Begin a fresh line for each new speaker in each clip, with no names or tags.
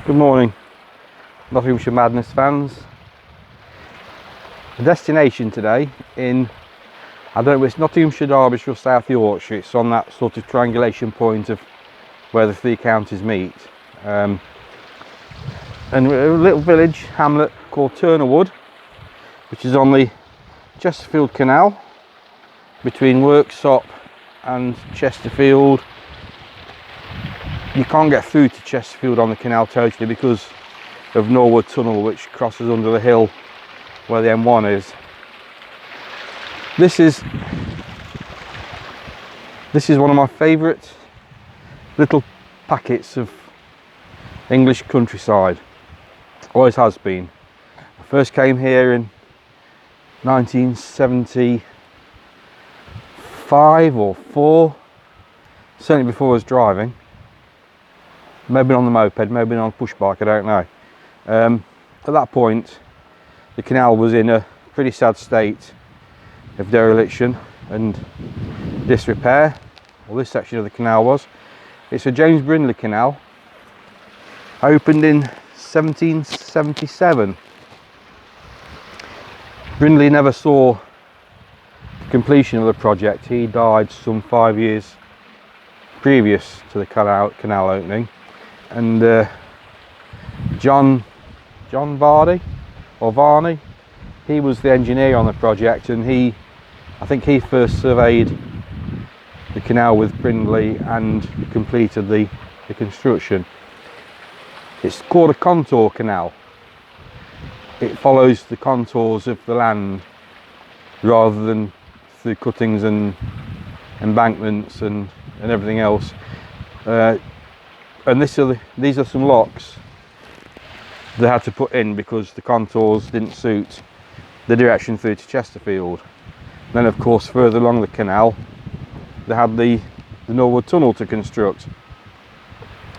Good morning, Nottinghamshire Madness fans. The destination today in, I don't know, it's Nottinghamshire, Derbyshire or South Yorkshire. It's on that sort of triangulation point of where the three counties meet. And we're a little village, hamlet called Turnerwood, which is on the Chesterfield Canal between Worksop and Chesterfield. You can't get through to Chesterfield on the canal totally because of Norwood Tunnel, which crosses under the hill where the M1 is. This is one of my favourite little packets of English countryside. Always has been. I first came here in 1975 or 4, certainly before I was driving. Maybe on the moped, maybe on a push bike, I don't know. At that point, the canal was in a pretty sad state of dereliction and disrepair. Well, this section of the canal was. It's a James Brindley canal, opened in 1777. Brindley never saw the completion of the project. He died some 5 years previous to the canal opening. And John Varney, he was the engineer on the project, and I think he first surveyed the canal with Brindley and completed the construction. It's called a contour canal. It follows the contours of the land rather than through cuttings and embankments and everything else. And these are some locks they had to put in because the contours didn't suit the direction through to Chesterfield. Then of course further along the canal they had the Norwood Tunnel to construct,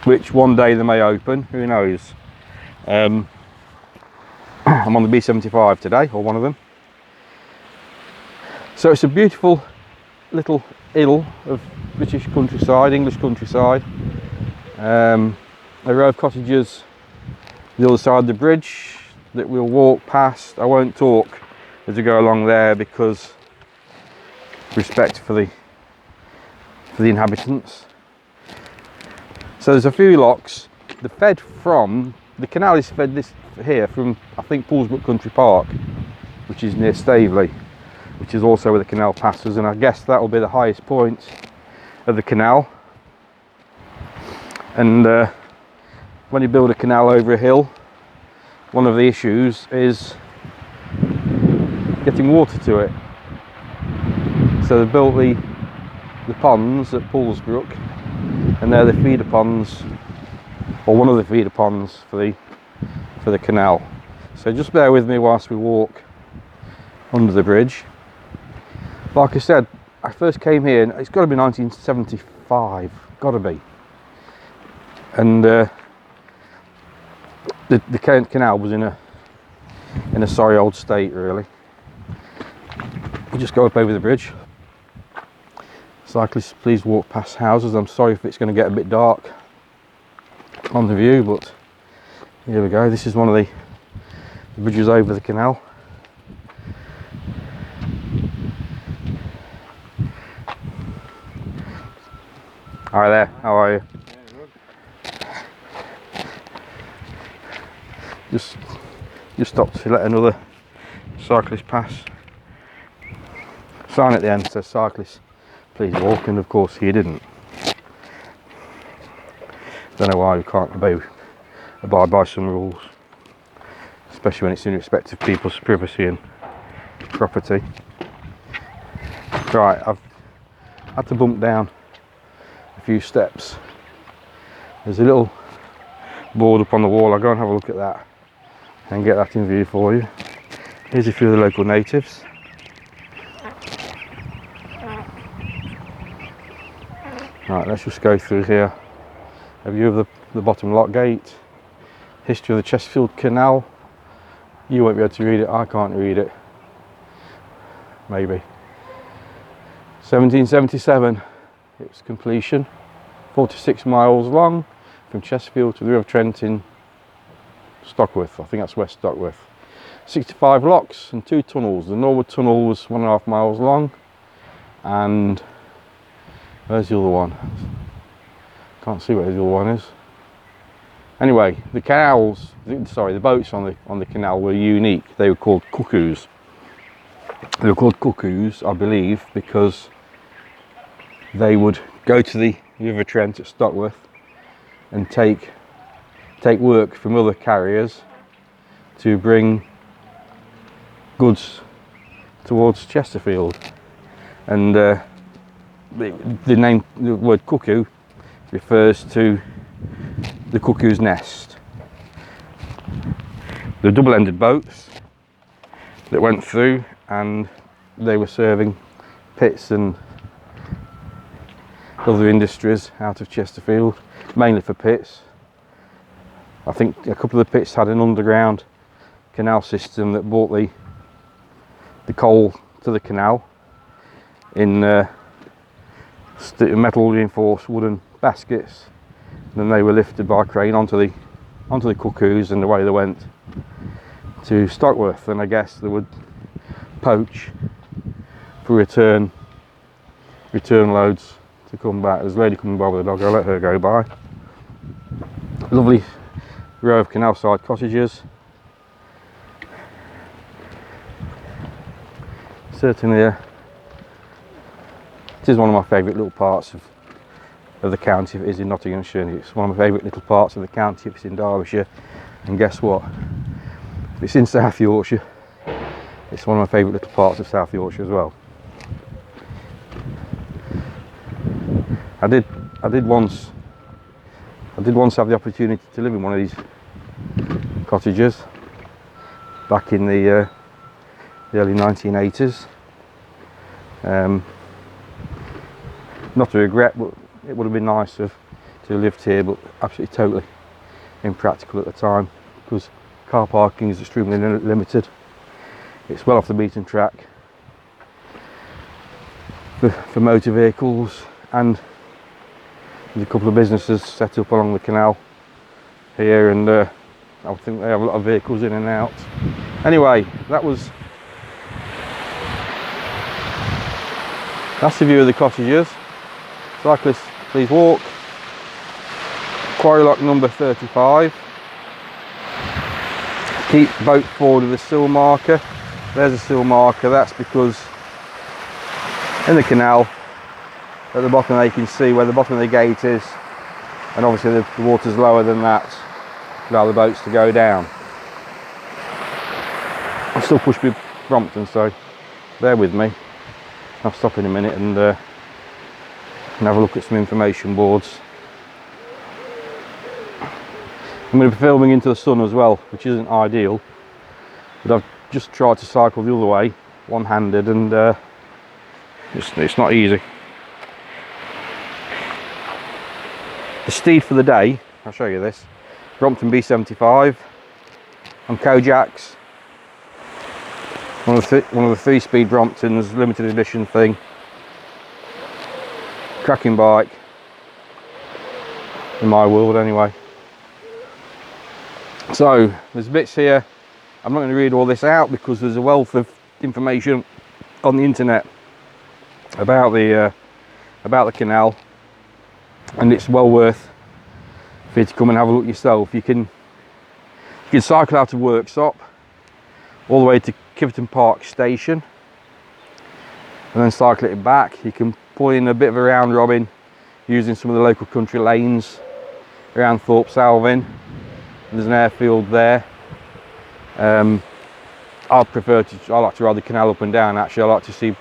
which one day they may open, who knows. I'm on the B75 today, or one of them. So it's a beautiful little idyll of British countryside, English countryside. A row of cottages the other side of the bridge that we'll walk past. I won't talk as we go along there because respect for the inhabitants. So there's a few locks. The canal is fed this here from, I think, Poolsbrook Country Park, which is near Staveley, which is also where the canal passes, and I guess that will be the highest point of the canal. And when you build a canal over a hill, one of the issues is getting water to it. So they built the ponds at Poolsbrook, and they're the feeder ponds, or one of the feeder ponds for the canal. So just bear with me whilst we walk under the bridge. Like I said, I first came here, and it's got to be 1975, got to be. And the canal was in a sorry old state, really. We'll just go up over the bridge. Cyclists, please walk past houses. I'm sorry if it's going to get a bit dark on the view, but here we go. This is one of the bridges over the canal. Hi there, how are you? Just stopped to let another cyclist pass. Sign at the end says cyclists please walk, and of course he didn't. Don't know why we can't abide by some rules, especially when it's in respect of people's privacy and property. Right, I've had to bump down a few steps. There's a little board up on the wall. I'll go and have a look at that and get that in view for you. Here's a few of the local natives. Right, let's just go through here. A view of the bottom lock gate. History of the Chesterfield Canal. You won't be able to read it, I can't read it. Maybe. 1777, its completion. 46 miles long from Chesterfield to the River Trent in Stockworth, I think that's West Stockworth. 65 locks and 2 tunnels. The Norwood tunnel was 1.5 miles long, and where's the other one? Can't see where the other one is. Anyway, the boats on the canal were unique. They were called cuckoos. They were called cuckoos, I believe, because they would go to the River Trent at Stockworth and take work from other carriers to bring goods towards Chesterfield. And the word cuckoo refers to the cuckoo's nest. The double-ended boats that went through, and they were serving pits and other industries out of Chesterfield, mainly for pits. I think a couple of the pits had an underground canal system that brought the coal to the canal in metal reinforced wooden baskets. Then they were lifted by crane onto the cuckoos, and away they went to Stockworth. And I guess they would poach for return loads to come back. There's a lady coming by with a dog. I'll let her go by. Lovely row of canal side cottages. Certainly, it is one of my favourite little parts of the county if it is in Nottinghamshire. It's one of my favourite little parts of the county if it's in Derbyshire. And guess what? If it's in South Yorkshire, it's one of my favourite little parts of South Yorkshire as well. I did once have the opportunity to live in one of these cottages back in the early 1980s. Not a regret, but it would have been nice to have lived here, but absolutely totally impractical at the time because car parking is extremely limited. It's well off the beaten track for motor vehicles, and there's a couple of businesses set up along the canal here, and I think they have a lot of vehicles in and out. Anyway, that's the view of the cottages. Cyclists, please walk. Quarry lock number 35. Keep boat forward of the sill marker. There's a sill marker. That's because in the canal at the bottom they can see where the bottom of the gate is, and obviously the water's lower than that, allow the boats to go down. I'll still push with Brompton, so bear with me. I'll stop in a minute and have a look at some information boards. I'm going to be filming into the sun as well, which isn't ideal, but I've just tried to cycle the other way one-handed, and it's not easy. The steed for the day, I'll show you this, Brompton B75 on Kojaks, one of the 3-speed Bromptons, limited edition thing. Cracking bike, in my world anyway. So there's bits here, I'm not going to read all this out because there's a wealth of information on the internet about the canal, and it's well worth for you to come and have a look yourself. You can cycle out of Worksop all the way to Kiverton Park Station and then cycle it back. You can pull in a bit of a round robin using some of the local country lanes around Thorpe Salvin. There's an airfield there. I like to ride the canal up and down. Actually, I like to see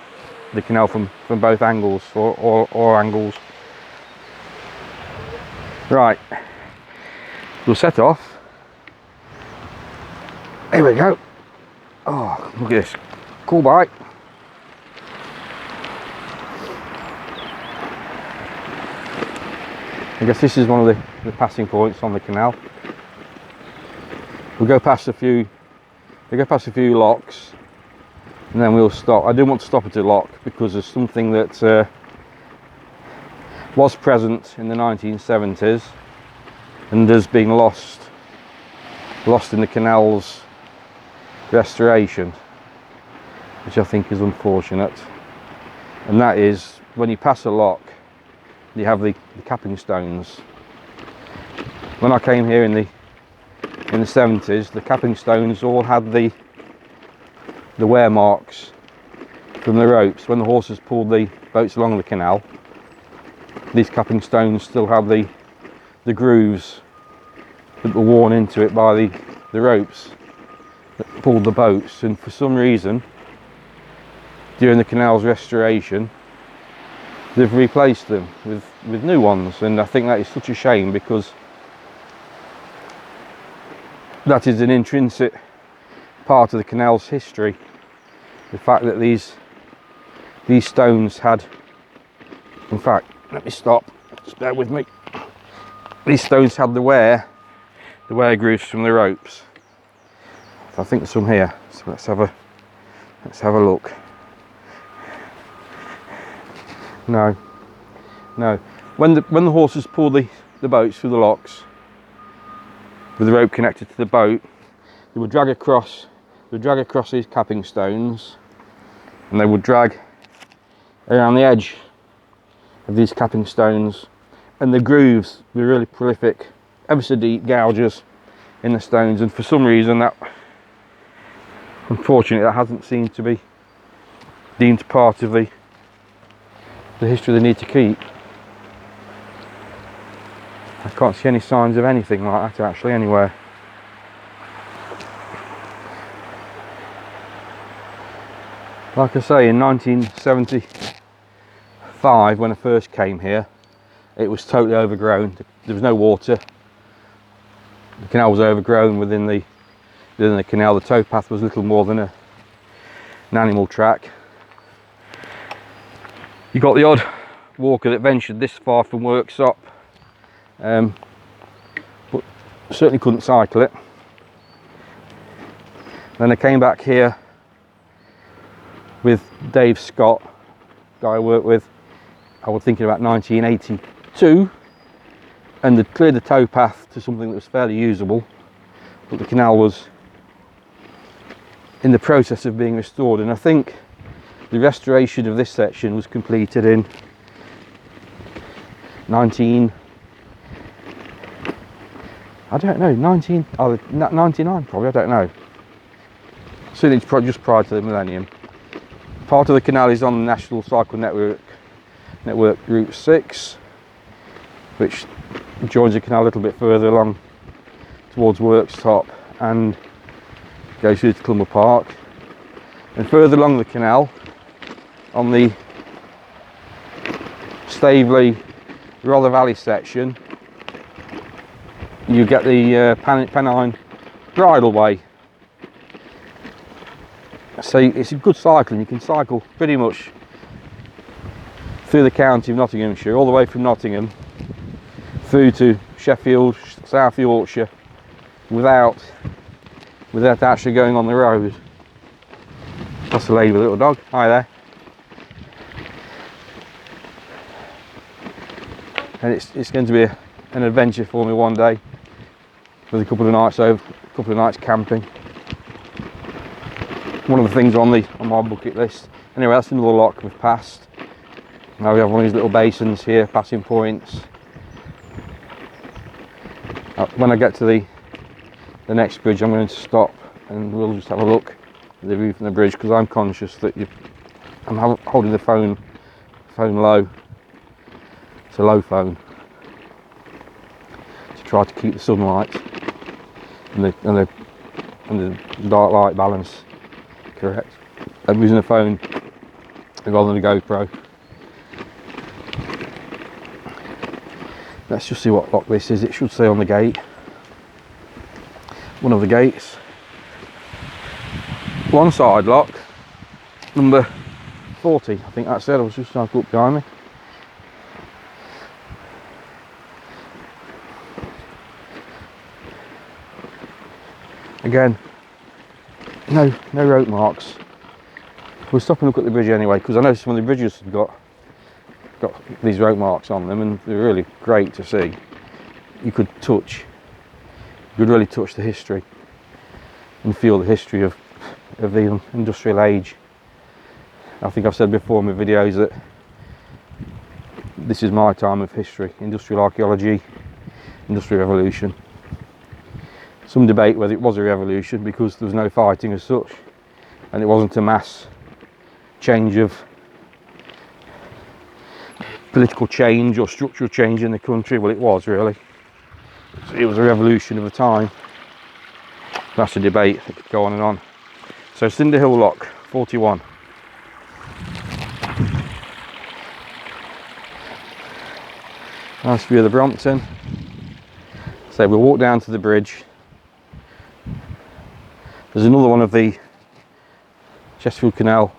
the canal from both angles, or angles. Right, we'll set off. Here we go. Oh, look at this, cool bike. I guess this is one of the passing points on the canal. We'll go past a few locks, and then we'll stop. I do want to stop at a lock because there's something that was present in the 1970s and has been lost lost in the canal's restoration, which I think is unfortunate. And that is when you pass a lock, you have the capping stones. When I came here in the 70s, the capping stones all had the wear marks from the ropes. When the horses pulled the boats along the canal, these capping stones still have the grooves that were worn into it by the ropes that pulled the boats. And for some reason, during the canal's restoration, they've replaced them with new ones, and I think that is such a shame, because that is an intrinsic part of the canal's history. The fact that these stones had, in fact, let me stop, just bear with me. These stones had the wear grooves from the ropes. I think there's some here, so let's have a look. No. When the horses pull the boats through the locks with the rope connected to the boat, they would drag across these capping stones, and they would drag around the edge of these capping stones, and the grooves were really prolific, ever so deep gouges in the stones. And for some reason, that, unfortunately, that hasn't seemed to be deemed part of the history they need to keep. I can't see any signs of anything like that actually anywhere. Like I say, in 1975, when I first came here, it was totally overgrown. There was no water. The canal was overgrown. Within the canal, the towpath was little more than an animal track. You got the odd walker that ventured this far from workshop, but certainly couldn't cycle it. Then I came back here with Dave Scott, guy I worked with. I was thinking about 1982, and they'd cleared the towpath to something that was fairly usable, but the canal was in the process of being restored. And I think the restoration of this section was completed in 99 probably, I don't know. Certainly just prior to the millennium. Part of the canal is on the National Cycle Network Route 6, which joins the canal a little bit further along towards Workstop and goes through to Clumber Park. And further along the canal, on the Staveley Rother Valley section, you get the Pennine Bridleway. So it's a good cycling. You can cycle pretty much through the county of Nottinghamshire, all the way from Nottingham through to Sheffield, South Yorkshire, without actually going on the road. That's a lady with a little dog. Hi there. And it's going to be an adventure for me one day, with a couple of nights camping. One of the things on my bucket list. Anyway, that's another lock we've passed. Now we have one of these little basins here, passing points. When I get to the next bridge, I'm going to stop and we'll just have a look at the view from the bridge, because I'm conscious that I'm holding the phone low. It's a low phone, to try to keep the sunlight and the dark light balance correct. I'm using a phone rather than a GoPro. Let's just see what lock this is. It should say on the gate. One of the gates. One side lock, number 40. I think that's it. I was just trying to look behind me. Again, no rope marks. We'll stop and look at the bridge anyway, because I know some of the bridges have got these rope marks on them, and they're really great to see. You could touch you could really touch the history and feel the history of the industrial age. I think I've said before in my videos that this is my time of history, industrial archaeology, industrial revolution. Some debate whether it was a revolution because there was no fighting as such, and it wasn't a mass change of political change or structural change in the country. Well, it was really. It was a revolution of the time. That's a debate that could go on and on. So Cinder Hill Lock, 41. Nice view of the Brompton. So we'll walk down to the bridge. There's another one of the Chesterfield Canal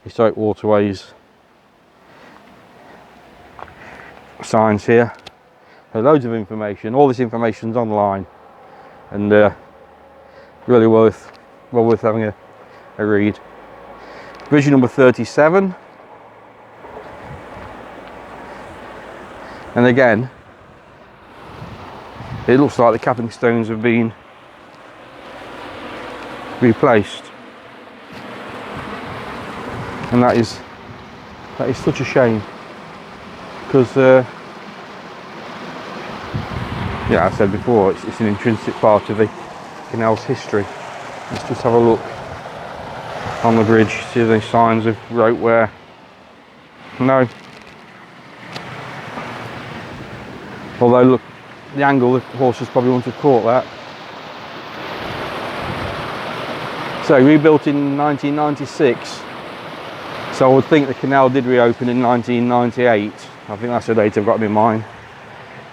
historic waterways signs here. There's loads of information. All this information's online, and really well worth having a read. Bridge number 37. And again, it looks like the capping stones have been replaced, and that is such a shame, because yeah, I said before, it's an intrinsic part of the canal's history. Let's just have a look on the bridge, see if there's any signs of rope wear. No. Although look, the angle, the horses probably wouldn't have caught that. So rebuilt in 1996. So I would think the canal did reopen in 1998. I think that's the date I've got in mind.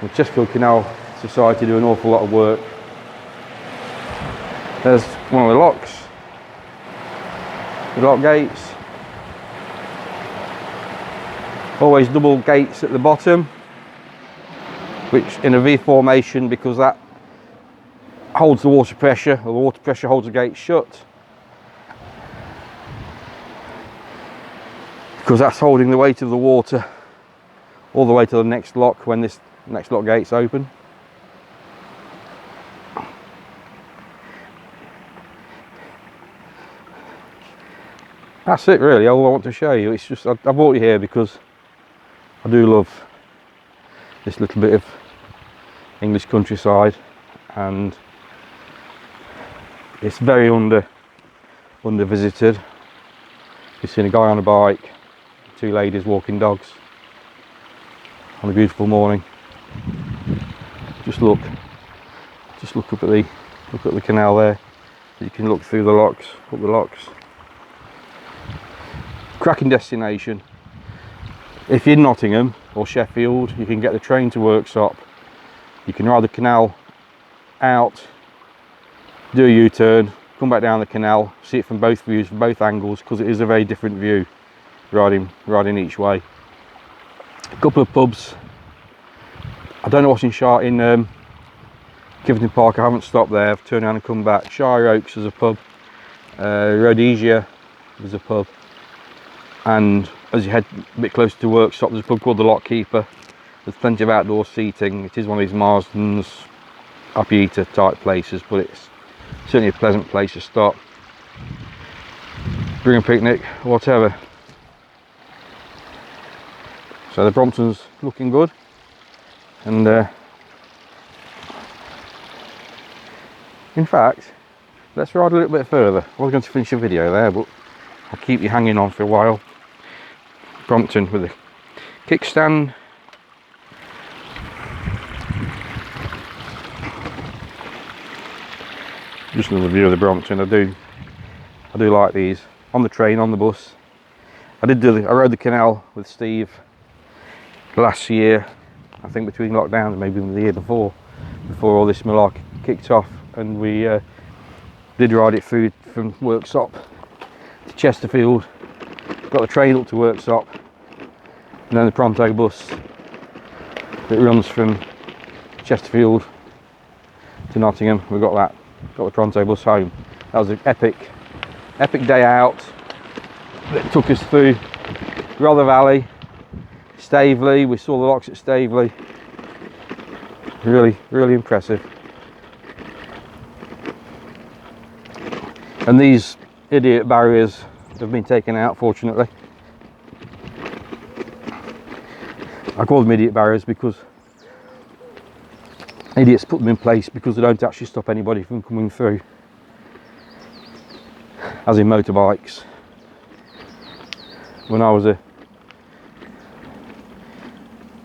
The Chesterfield Canal Society do an awful lot of work. There's one of the locks. The lock gates. Always double gates at the bottom, which in a V formation, because that holds the water pressure, or the water pressure holds the gate shut. Because that's holding the weight of the water all the way to the next lock when this next lock gate's open. That's it really, all I want to show you. It's just, I brought you here because I do love this little bit of English countryside, and it's very under visited. You've seen a guy on a bike, two ladies walking dogs on a beautiful morning. Just look up at the canal there. You can look through the locks, up the locks. Cracking destination. If you're in Nottingham or Sheffield, you can get the train to Worksop. You can ride the canal out, do a U-turn, come back down the canal, see it from both views, from both angles, because it is a very different view riding each way. A couple of pubs. I don't know what's in Kiveton Park. I haven't stopped there. I've turned around and come back. Shire Oaks is a pub. Rhodesia is a pub. And as you head a bit closer to Worksop, there's a pub called the Lockkeeper. There's plenty of outdoor seating. It is one of these Marsden's happy eater type places, but it's certainly a pleasant place to stop, bring a picnic, whatever. So the Brompton's looking good, and in fact, let's ride a little bit further. I was going to finish the video there, but I'll keep you hanging on for a while. Brompton with a kickstand. Just another view of the Brompton. I do like these on the train, on the bus. I rode the canal with Steve last year, I think between lockdowns, maybe the year before all this malarkey kicked off, and we did ride it through from Worksop to Chesterfield, got the train up to Worksop, and then the Pronto bus that runs from Chesterfield to Nottingham. We got the Pronto bus home. That was an epic day out that took us through Rother Valley, Staveley. We saw the locks at Staveley. Really impressive. And these idiot barriers have been taken out, fortunately. I call them idiot barriers because idiots put them in place because they don't actually stop anybody from coming through, as in motorbikes. When I was a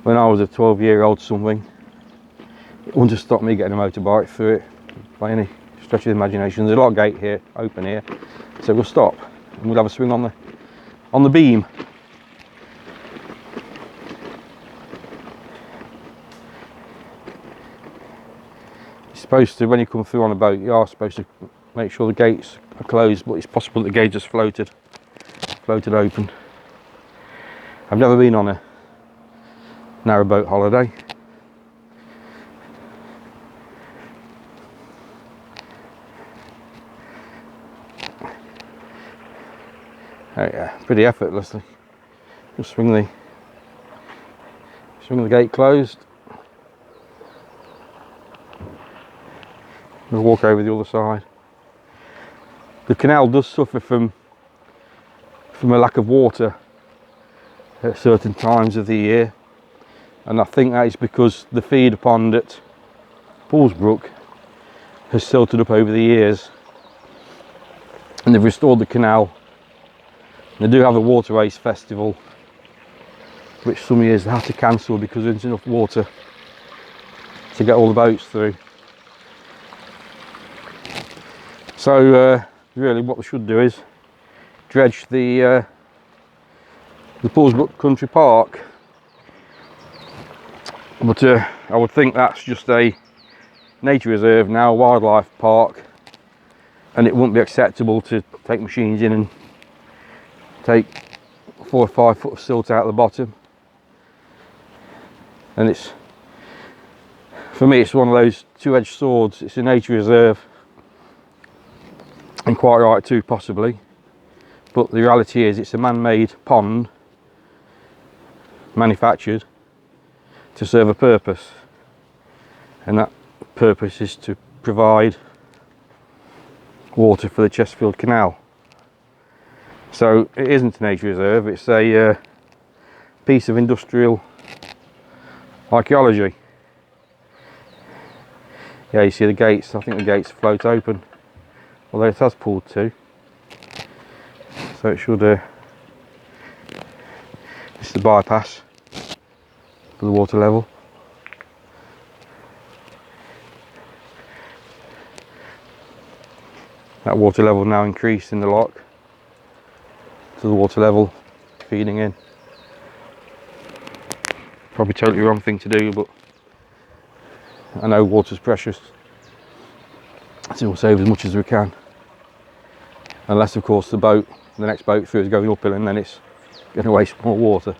12-year-old something, it wouldn't have stopped me getting a motorbike through it by any stretch of the imagination. There's a lot of gate here, open here, so we'll stop and we'll have a swing on the beam. You're supposed to, when you come through on a boat, you are supposed to make sure the gates are closed, but it's possible that the gate just floated open. I've never been on a narrowboat holiday. Oh yeah, pretty effortlessly. Just swing the gate closed. We'll walk over the other side. The canal does suffer from a lack of water at certain times of the year, and I think that is because the feeder pond at Poolsbrook has silted up over the years, and they've restored the canal. They do have a water race festival, which some years they have to cancel because there isn't enough water to get all the boats through. So really what we should do is dredge the Poolsbrook Country Park, but I would think that's just a nature reserve now, wildlife park, and it wouldn't be acceptable to take machines in and take 4 or 5 foot of silt out of the bottom. And it's, for me, it's one of those two-edged swords. It's a nature reserve, and quite right too, possibly, but the reality is it's a man-made pond manufactured to serve a purpose, and that purpose is to provide water for the Chesterfield Canal. So it isn't a nature reserve, it's a piece of industrial archaeology. Yeah, you see the gates, I think the gates float open, although it has pulled too. So it should, this is the bypass for the water level. That water level now increased in the lock to the water level feeding in. Probably totally wrong thing to do, but I know water's precious, so we'll save as much as we can, unless of course the next boat through is going uphill, and then it's going to waste more water.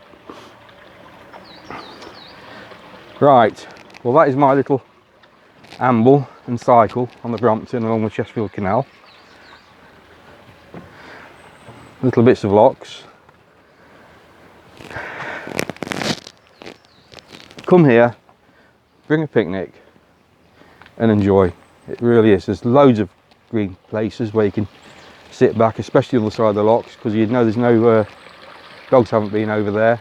Right, well that is my little amble and cycle on the Brompton along the Chesterfield Canal. Little bits of locks. Come here, bring a picnic and enjoy. It really is. There's loads of green places where you can sit back, especially on the side of the locks, because you know there's no dogs haven't been over there,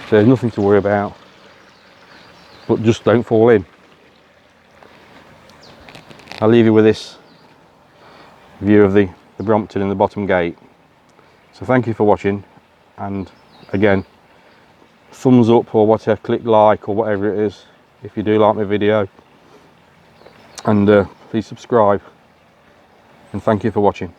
so there's nothing to worry about. But just don't fall in. I'll leave you with this view of the Brompton in the bottom gate. So thank you for watching, and again, thumbs up or whatever, click like or whatever it is if you do like my video, and please subscribe, and thank you for watching.